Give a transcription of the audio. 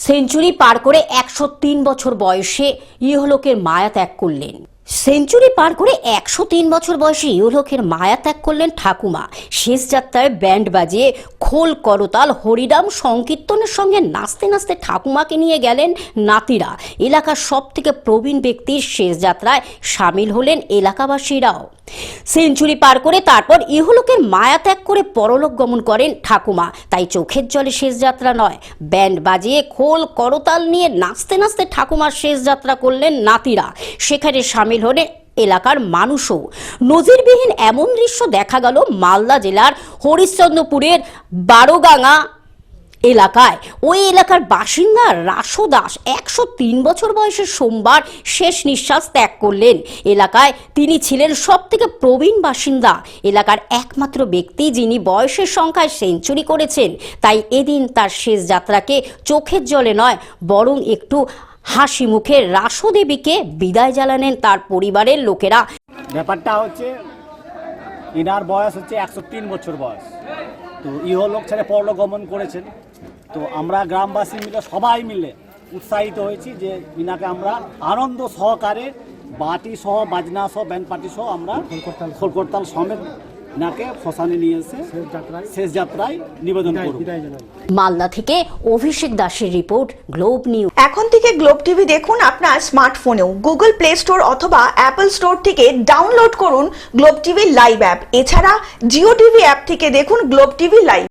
Century পার করে 103 বছর বয়সে ইহলোকের মায়া ত্যাগ করলেন। সেঞ্চুরি পার করে 103 বছর বয়সে ইহলোকের মায়া ত্যাগ করলেন ঠাকুমা। শেষ যাত্রায় ব্যান্ড বাজিয়ে খোল করতাল হরিনাম সংকীর্তনের সঙ্গে নাচতে নাচতে ঠাকুমাকে নিয়ে গেলেন নাতিরা। এলাকার সব থেকে প্রবীণ ব্যক্তির শেষ যাত্রায় সামিল হলেন এলাকাবাসীরাও। সেঞ্চুরি পার করে তারপর ইহলোকের মায়া ত্যাগ করে পরলোক গমন করেন ঠাকুমা। তাই চোখের জলে শেষ যাত্রা নয়, ব্যান্ড বাজিয়ে খোল করতাল নিয়ে নাচতে নাচতে ঠাকুমার শেষ যাত্রা করলেন নাতিরা। সেখানে সামিল হলেন এলাকার মানুষও। নজিরবিহীন এমন দৃশ্য দেখা গেল মালদা জেলার হরিশ্চন্দ্রপুরের বারোগাঙা এলাকায়। ওই এলাকার বাসিন্দা রাসু দাস 103 বছর বয়সে সোমবার শেষ নিঃশ্বাস ত্যাগ করলেন। এলাকায় তিনি ছিলেন সব থেকে প্রবীণ বাসিন্দা, এলাকার একমাত্র ব্যক্তি যিনি বয়সের সংখ্যায় সেঞ্চুরি করেছেন। তাই এদিন তার শেষ যাত্রাকে চোখের জলে নয় বরং একটু হাসি মুখে রাসু দেবীকে বিদায় জানালেন তার পরিবারের লোকেরা। ব্যাপারটা হচ্ছে ইনার বয়স হচ্ছে 103 বছর বয়স। তো ইহলোক ছেড়ে পরলোক গমন করেছেন। তো আমরা গ্রামবাসী মিলে সবাই মিলে উৎসাহিত হয়েছি যে ইনাকে আমরা আনন্দ সহকারে বাটি সহ বাজনা সহ ব্যান্ড পার্টি সহ আমরা খোলকরতাল সমেত ইনাকে শ্মশানে নিয়ে এসে শেষ যাত্রায় নিবেদন করব। মালদা থেকে অভিষেক দাসের রিপোর্ট, গ্লোব নিউজ। এখন থেকে গ্লোব টিভি দেখুন আপনার স্মার্টফোনেও। গুগল প্লে স্টোর অথবা অ্যাপল স্টোর থেকে ডাউনলোড করুন গ্লোব টিভি লাইভ অ্যাপ। এছাড়া জিও টিভি অ্যাপ থেকে দেখুন গ্লোব টিভি লাইভ।